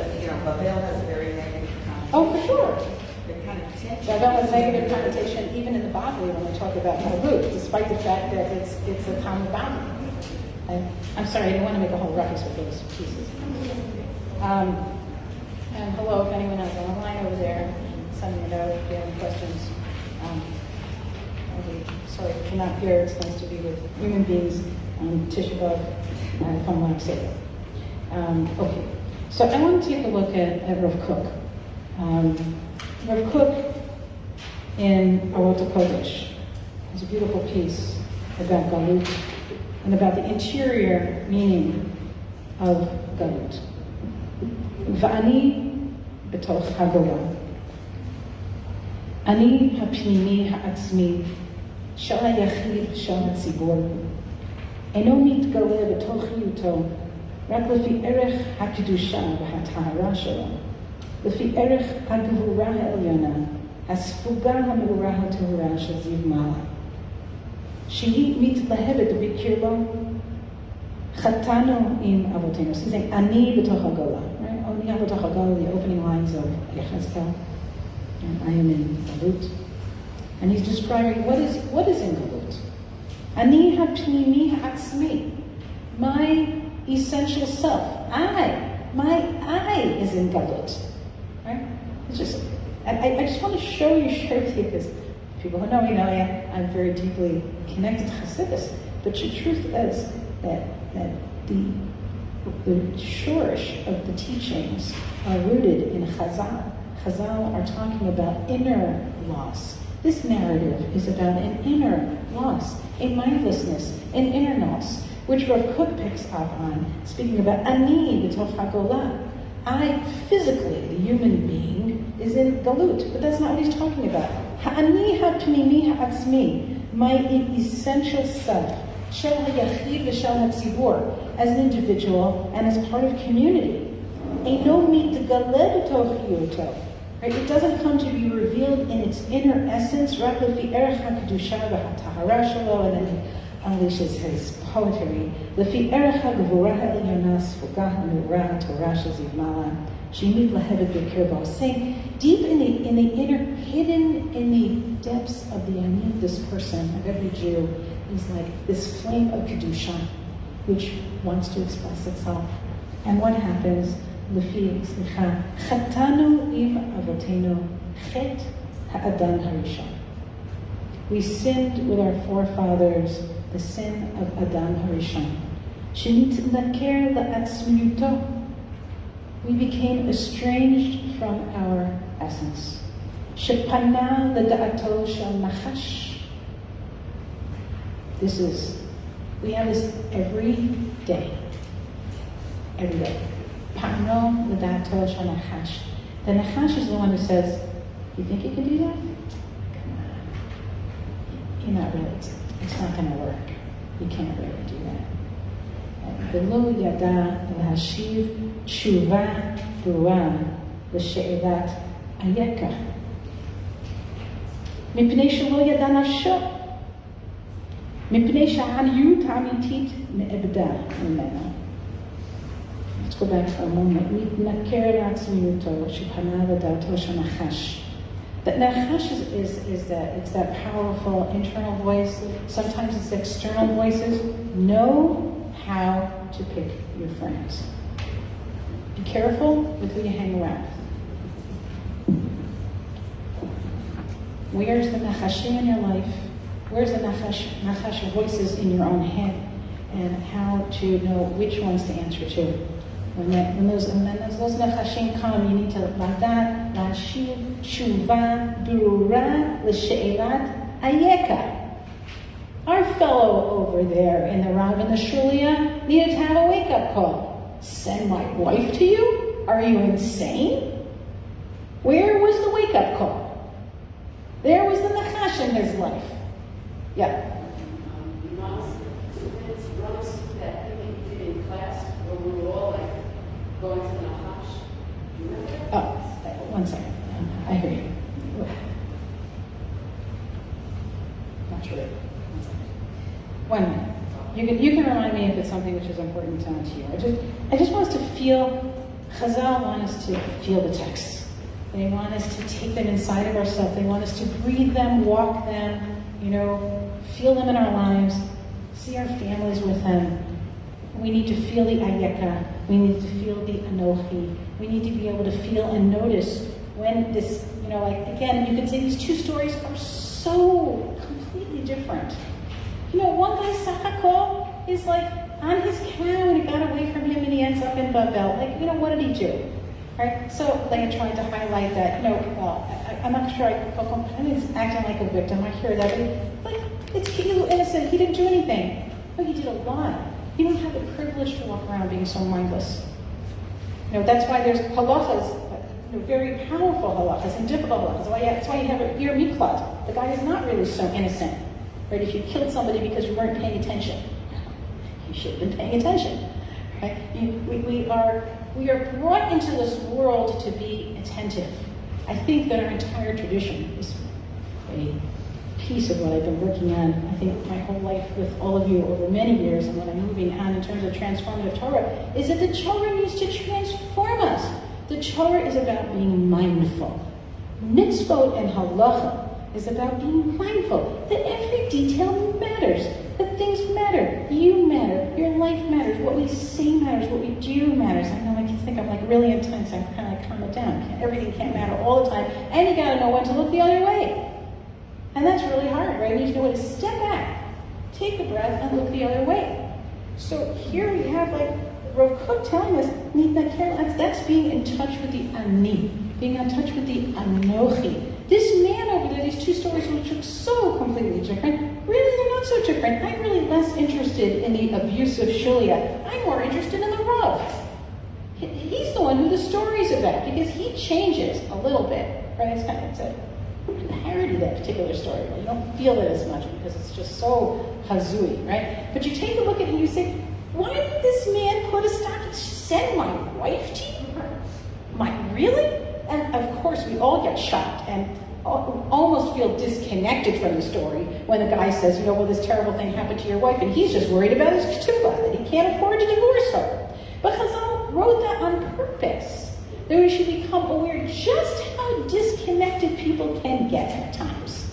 Babel has a very negative connotation. Oh, for sure. The kind of tension. Babel has negative connotation even in the Bible when we talk about Talmud, despite the fact that it's a Talmud Bible. I'm sorry, I didn't want to make a whole ruckus with those pieces. And hello, if anyone else on the line over there, send me a note if you have any questions. Sorry, if you're not here, it's nice to be with human beings on Tisha B'Av, if I'm allowed to say that. Okay, so I want to take a look at Rav Kook. Rav Kook in Arot HaKodesh has a beautiful piece about Galut and about the interior meaning of Galut. V'ani b'toch hagora. Ani ha'pnimi ha'atzmi shel ha'yachid shel ha'tzibor. Eno mitgale b'toch hiyuto רק לפי ערך הקדושה והטהרה שלו, לפי ערך הגבורה העליונה, הספוגה המאורה הטהורה של זיו מעלה. שהיא מתלהבת בקרבו, חטאנו עם אבותינו. So he's saying, אני בתוך הגולה. Right? אני בתוך הגולה, the opening lines of Yechezkel. I am in Galut. And he's describing what is in Galut. אני הפנימי העצמי. My essential self. My I is in Galut. Right? It's just, I just want to show you because people who know me know I'm very deeply connected to Hasidus. But the truth is that the shorish of the teachings are rooted in Chazal. Chazal are talking about inner loss. This narrative is about an inner loss, a mindlessness, an inner loss, which Rav Kook picks up on, speaking about Ani b'toch hagolah. I, physically, the human being, is in Galut, but that's not what he's talking about. Ha'ani ha'pnimi ha'atzmi, my essential self, shel ha'yachid v'shel ha'tzibor, as an individual and as part of community. Eino mitgale b'toch hiyuto. Right? It doesn't come to be revealed in its inner essence, rak lefi erech ha'kedusha v'ha'tahara shelo, and then he unleashes his poetry. Lefi erech ha'gevurah ha'elyona sfugah ha'me'orah ha'torah shel ziv mala, she'imid lahevet b'kirbo, saying deep in the inner, hidden in the depths of the ani of this person, of every Jew, is like this flame of kedusha, which wants to express itself. And what happens? Lefi, slicha, chatanu im avotenu, chet ha'adan harishon. We sinned with our forefathers, the sin of Adam Harishon. Shenitnaker la'atzmiyuto. We became estranged from our essence. Shepana l'da'ato shel nachash. This is We have this every day. Every day. Pa'no l'dato shel nachash. The nachash is the one who says, you think you can do that? Come on. You're not really, it's not going to work. You can't really do that. V'lo yada l'hashiv tshuva ברורה לשאלת אייכה. מפני שלא ידע נפשו. מפני שהעניות האמיתית נאבדה ממנו. Let's go back for a moment. מתנכר לעצמיותו שפנה לדעתו של נחש. That nachash it's that powerful internal voice. Sometimes it's external voices. Know how to pick your friends. Be careful with who you hang around. Where's the nachashim in your life? Where's the nachash voices in your own head? And how to know which ones to answer to. When those nachashim come, you need to ladat, lashiv, tshuva, berura, l'she'elat, ayeka. Our fellow over there in the Rav and the Shulia needed to have a wake-up call. Send my wife to you? Are you insane? Where was the wake-up call? There was the nachash in his life. Yeah. That thing you did in class where we were all like going to the nachash. Do you remember that? Oh, one second. I hear you. Not sure. 1 minute. You can remind me if it's something which is important to you. I just want us to feel, Chazal want us to feel the texts. They want us to take them inside of ourselves. They want us to breathe them, walk them, feel them in our lives, see our families with them. We need to feel the ayeka. We need to feel the anochi. We need to be able to feel and notice when this, again, you could say these two stories are so completely different. One guy, Sakako, is like on his cow and it got away from him and he ends up in Babel. What did he do? Right? So, I tried to highlight that, I'm not sure he's acting like a victim. I hear that, but he's innocent. He didn't do anything. But he did a lot. He don't have the privilege to walk around being so mindless. That's why there's halachas, very powerful halachas and difficult halachas. That's why you have a ear miklat. The guy is not really so innocent. Right? If you killed somebody because you weren't paying attention, you should have been paying attention. Right? We are brought into this world to be attentive. I think that our entire tradition is a piece of what I've been working on, I think my whole life with all of you over many years, and what I'm moving on in terms of transformative Torah, is that the Torah needs to transform us. The Torah is about being mindful. Mitzvot and halacha is about being mindful that every detail matters, that things matter, you matter, your life matters, what we say matters, what we do matters. I know I can think I'm really intense, I'm kind of calm it down. Everything can't matter all the time, and you gotta know when to look the other way. And that's really hard, right? You need to know when to step back, take a breath, and look the other way. So here we have Rav Kook telling us, that's being in touch with the ani, being in touch with the anochi. This man over there, these two stories which look so completely different, really they're not so different. I'm really less interested in the abuse of Shulia. I'm more interested in the Rav. He's the one who the story's about, because he changes a little bit, right? It's a parody, that particular story. You don't feel it as much because it's just so hazui, right? But you take a look at it and you say, why did this man put a stop and send my wife to you? Really? And of course, we all get shocked and almost feel disconnected from the story when the guy says, this terrible thing happened to your wife, and he's just worried about his ketubah, that he can't afford to divorce her. But Chazal wrote that on purpose, that we should become aware just how disconnected people can get at times.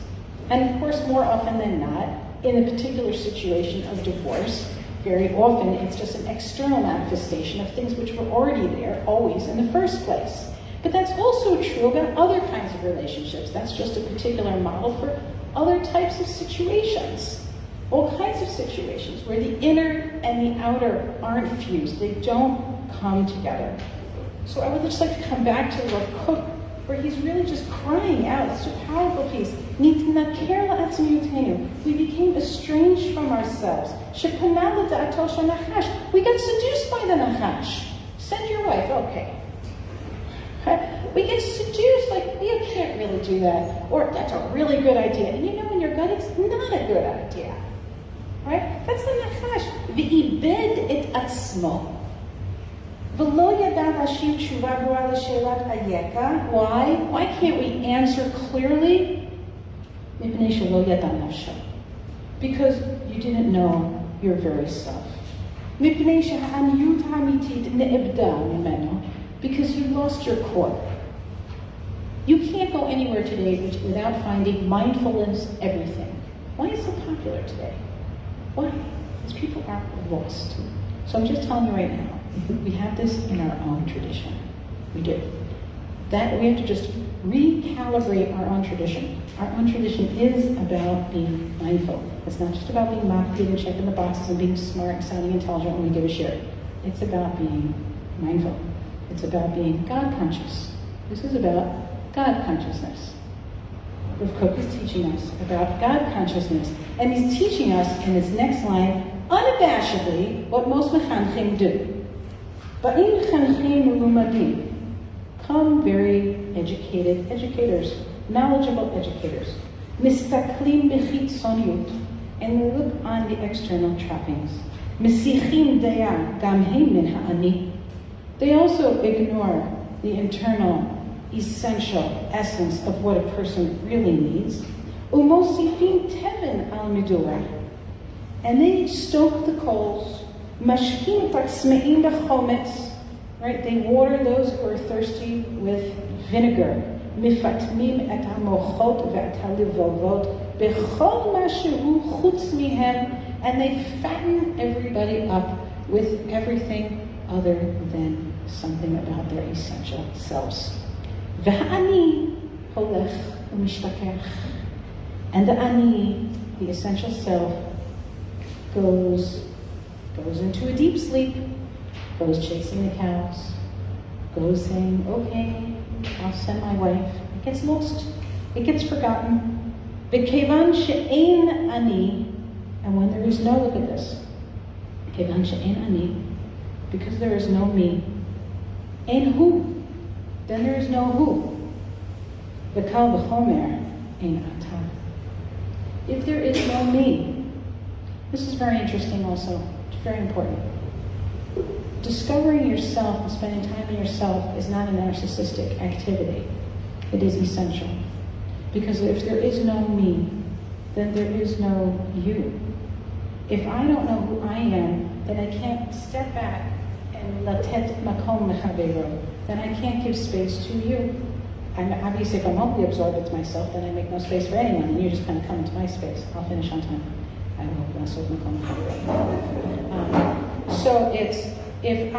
And of course, more often than not, in a particular situation of divorce, very often it's just an external manifestation of things which were already there, always in the first place. But that's also true about other kinds of relationships. That's just a particular model for other types of situations. All kinds of situations where the inner and the outer aren't fused. They don't come together. So I would just like to come back to Rav Kook where he's really just crying out. It's such a powerful piece. We became estranged from ourselves. We got seduced by the Nachash. Send your wife, okay. We get seduced, like, you can't really do that. Or, that's a really good idea. And you know in your gut, it's not a good idea. Right? That's the Nachash. V'ibed et atzmo. V'lo yada hashim tshuva brura l'shelat ayeka. Why? Why can't we answer clearly? Mipnei shelo yada nafsho. Because you didn't know your very self. Mipnei sheha'aniyut ha'amitit ne'ebda mimeno. Because you lost your core. You can't go anywhere today without finding mindfulness everything. Why is it so popular today? Why? Because people are lost. So I'm just telling you right now, we have this in our own tradition. We do. That we have to just recalibrate our own tradition. Our own tradition is about being mindful. It's not just about being mocked and checking the boxes and being smart and sounding intelligent when we give a share. It's about being mindful. It's about being God conscious. This is about God consciousness. Rav Kook is teaching us about God consciousness. And he's teaching us in this next line, unabashedly, what most mechanchim do. Ba'im mechanchim mulumadim. Come very educated educators, knowledgeable educators. Mistaklim bechitzoniyut. And they look on the external trappings. Mesichim daya gam heim min ha'ani. They also ignore the internal, essential essence of what a person really needs. Umosifim teven al midurah. And they stoke the coals. Mashkim tatzmeim bechometz. Right? They water those who are thirsty with vinegar. Mifatmim et hamochot ve'et halivovot bechol ma shehu chutz mihem. And they fatten everybody up with everything other than something about their essential selves. V'ha'ani holech u'mishtakech. And the ani, the essential self, goes into a deep sleep, goes chasing the cows, goes saying, okay, I'll send my wife. It gets lost. It gets forgotten. V'kevan she'ein ani. And when there is no, look at this. Kevan she'ein ani. Because there is no me. Ein hu. Then there is no who. V'kal v'chomer ein ata. If there is no me, this is very interesting also. It's very important. Discovering yourself and spending time in yourself is not a narcissistic activity. It is essential. Because if there is no me, then there is no you. If I don't know who I am, then I can't step back and latet makom mechavero. Then I can't give space to you. Obviously, if I'm only absorbed into myself, then I make no space for anyone, and you just kind of come into my space. I'll finish on time. I will makom mechavero. So it's, if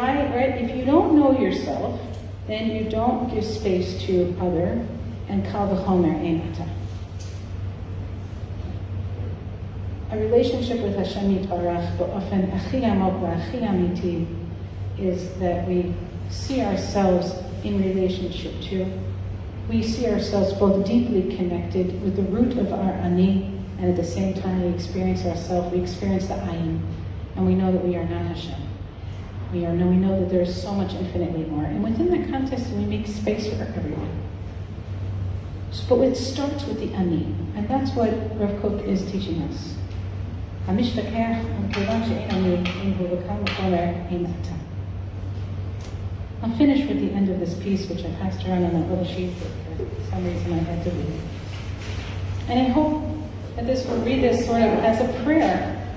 you don't know yourself, then you don't give space to other, and kal v'chomer ein ata. A relationship with Hashem Yitbarach ba'ofen achi amok v'achi amiti is that we see ourselves in relationship to. We see ourselves both deeply connected with the root of our ani, and at the same time we experience ourselves, we experience the ayin, and we know that we are not Hashem. We know that there is so much infinitely more. And within that context, we make space for everyone. But it starts with the ani, and that's what Rav Kook is teaching us. I'll finish with the end of this piece, which I passed around on that little sheet, but for some reason I had to read. And I hope that this will read this sort of as a prayer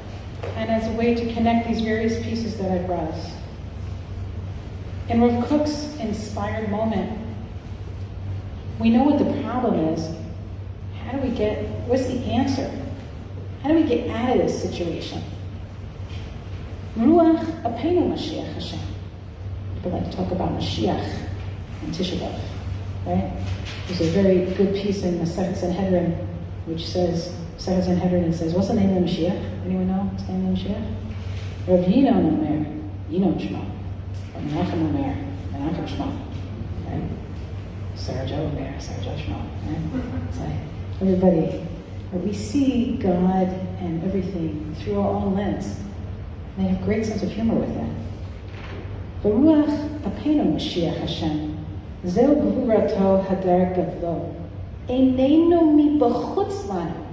and as a way to connect these various pieces that I brought us. In Rav Kook's inspired moment, we know what the problem is. What's the answer? How do we get out of this situation? Ruach apenu Mashiach Hashem. People like to talk about Mashiach and Tisha B'Av, right? There's a very good piece in the Second Sanhedrin, which says, what's the name of Mashiach? Anyone know what's the name of Mashiach? Rav Yinon Omer, Yinon Shema. Or Menachem Omer, Menachem Shema. Right? Sarah Joe there, Sarah Joshua. Right? It's like everybody, we see God and everything through our own lens. They have great sense of humor with that. Baruch apenu Mashiach Hashem, zeu gvurato hadar gadlo, einenu mi b'chutz lanu.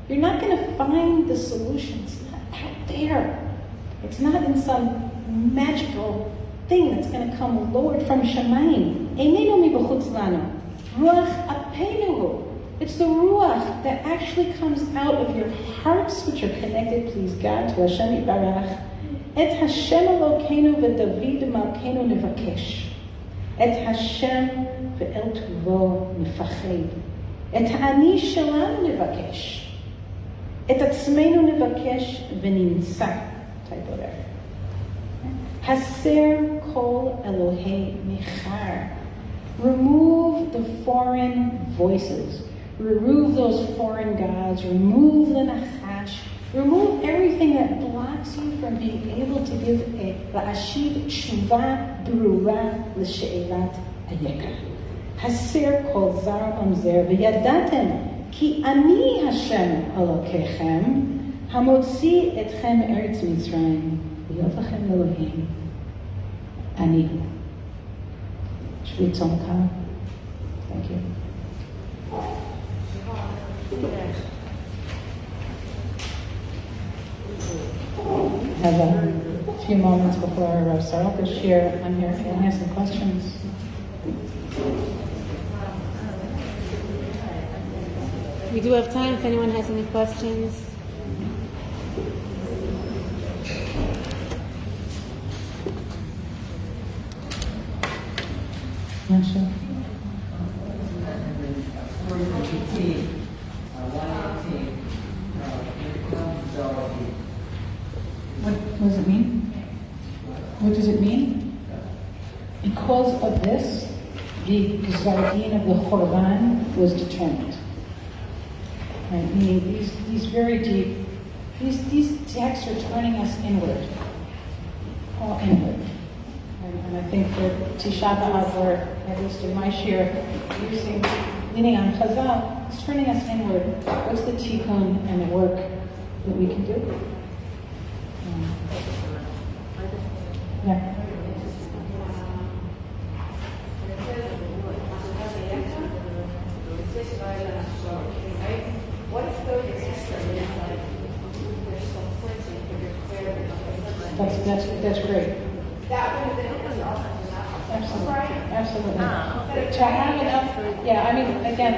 You're not going to find the solutions out there. It's not in some magical thing that's going to come lowered from Shamayim. Einenu mi b'chutz lanu. Ruach apenu. It's the ruach that actually comes out of your hearts, which are connected, please God, to Hashem Yibarach. Et Hashem Elokeinu v'David Malkeinu nivakesh. Et Hashem ve'el tuvo nifached. Et ha'ani shelanu nivakesh. Et atzmeinu nivakesh v'ninsa. Typo there. Haser kol Elohei michar. Remove the foreign voices. Remove those foreign gods. Remove the nachash. Remove everything that blocks you from being able to give a la'ashiv tshuva brura l'she'elat hayekar. Haser kol zar mamzer v'yadatem ki ani Hashem Elokechem hamotzi etchem eretz Mitzrayim v'yot lachem Elohim ani hu. Shvit tzomka. Thank you. Have a few moments before our Saraka share. I'm here to answer some questions. We do have time if anyone has any questions. Masha? What does it mean? What does it mean? Because of this, the Gzardin of the Hurban was determined. Right? Meaning these very deep, these texts are turning us inward, all inward. And I think that Tisha B'Av, or at least in my share, leaning on Chazal, is turning us inward. What's the tikkun and the work that we can do? Yeah. What if those extras is like they're still searching for your clarity? That's great. That would have been Absolutely. Absolutely. To have enough, yeah, I mean, again,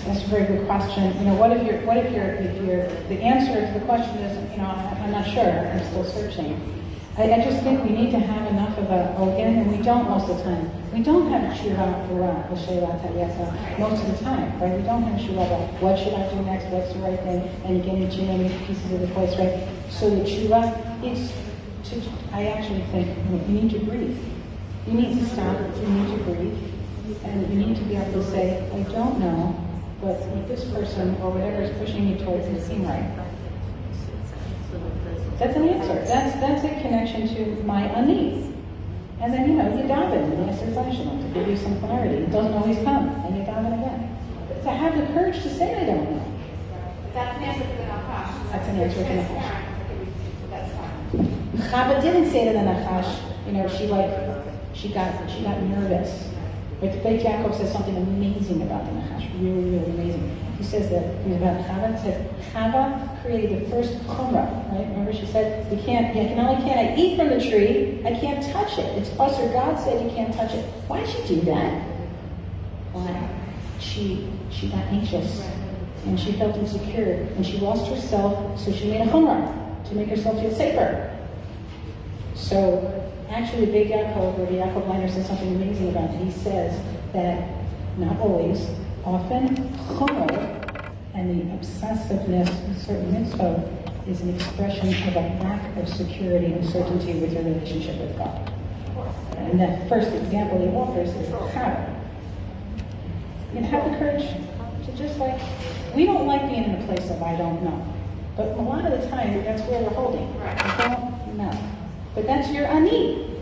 that's a very good question. You know, what if the answer to the question is, you know, I'm not sure, I'm still searching. I just think we need to have enough of a organ, and we don't most of the time. We don't have a tshuva b'ra, l'she'elat hayekar, most of the time, right? We don't have a tshuva about what should I do next, what's the right thing, and getting too many pieces of the place, right? So the tshuva is I actually think you need to breathe. You need to stop, you need to breathe, and you need to be able to say, I don't know, but with this person or whatever is pushing you towards it seem right. That's an answer. That's a connection to my unease. And then, you daven in the exercitation to give you some clarity. It doesn't always come, and you daven again. But to have the courage to say I don't know. That's an answer to the Nachash. That's an answer to the Nachash. That's fine. Chava didn't say to the Nachash, she got nervous. But the Beit Yaakov says something amazing about the Nachash, really, really amazing. He says that about Chava. It says Chava created the first chumrah, right? Remember, she said, not only can't I eat from the tree, I can't touch it. It's us or God said you can't touch it. Why did she do that? Why? She got anxious and she felt insecure and she lost herself, so she made a chumrah to make herself feel safer. So actually, Beit Yaakov, or the Yaakov Liner, says something amazing about it. He says that not always, often chumrah and the obsessiveness in certain mitzvot is an expression of a lack of security and certainty with your relationship with God. And that first example he offers is Chava. You have the courage to just we don't like being in a place of I don't know. But a lot of the time, that's where we're holding. I don't know. But that's your ani.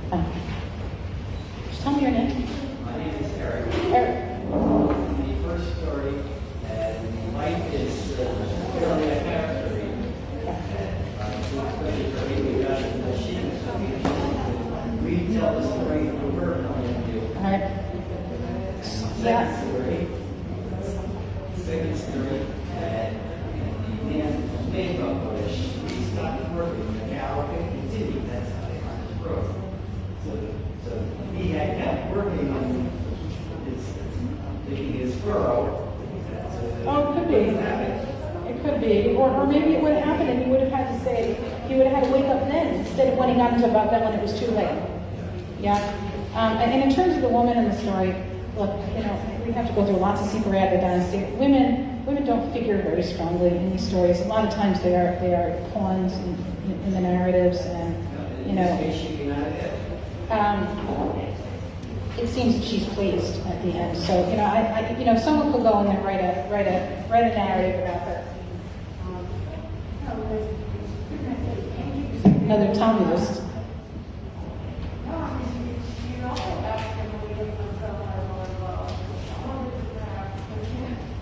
Just tell me your name. My name is Eric. Eric. The first story, and the wife is fairly a character. We tell the story from her point of view. All right. Second story, and the man got Bush. He stopped working, the cow continued. That's how they got his growth. So he had kept working on making his furrow. Oh, it could be. It could be. Or maybe it would have happened and he would have had to say, he would have had to wake up then instead of when he got into about that when it was too late. Yeah. And in terms of the woman in the story, look, we have to go through lots of secret dynasty. Women don't figure very strongly in these stories. A lot of times they are pawns in the narratives, and it seems that she's pleased at the end. So someone could go in and write a narrative about her. Another Talmudist.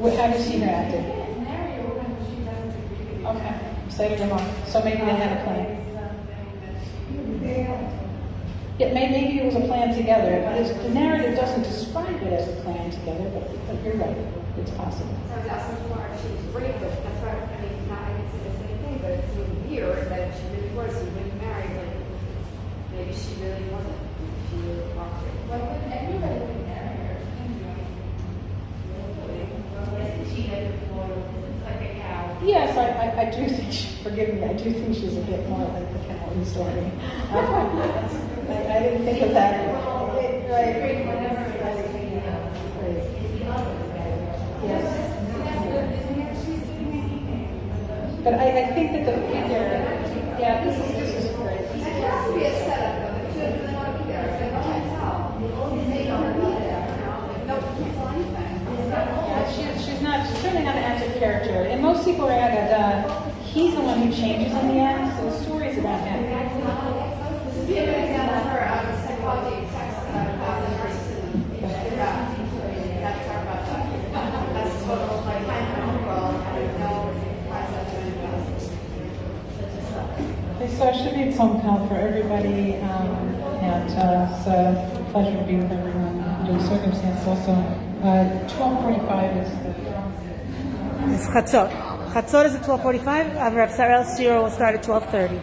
How do you see her acting? Okay, say to your mom. So maybe they had a plan. Yeah, maybe it was a plan together. The narrative doesn't describe it as a plan together, but you're right. It's possible. So I was asking before if she was raped, but that's why, I didn't say the same thing, but it's really weird that if she really was, she wouldn't marry, like, maybe she really wasn't. She really walked it. Well, everybody would marry her. She had before, it's like a cow. Yes, I do think, forgive me, I do think she's a bit more like the cow in the story. I didn't think of that. Right. Yes. But I think that the figure, this is great. It has to be a setup, though. The kids really want to be there. It's like, oh, I tell. They don't want to be there. No, can't tell anything. Yeah, she's certainly not an active character. In most sequel he's the one who changes in the end, so the story is about him. This is an example for psychology text class in narcissism. That's talk about that. That's total, like, kind of world. I don't know concept of anything. Okay, so it should be its home count for everybody, and it's a pleasure to be with everyone under the circumstance also. 12:45 is the... It's Chatzot. Chatzot is at 12:45. Rav Sarel's shir will start at 12:30.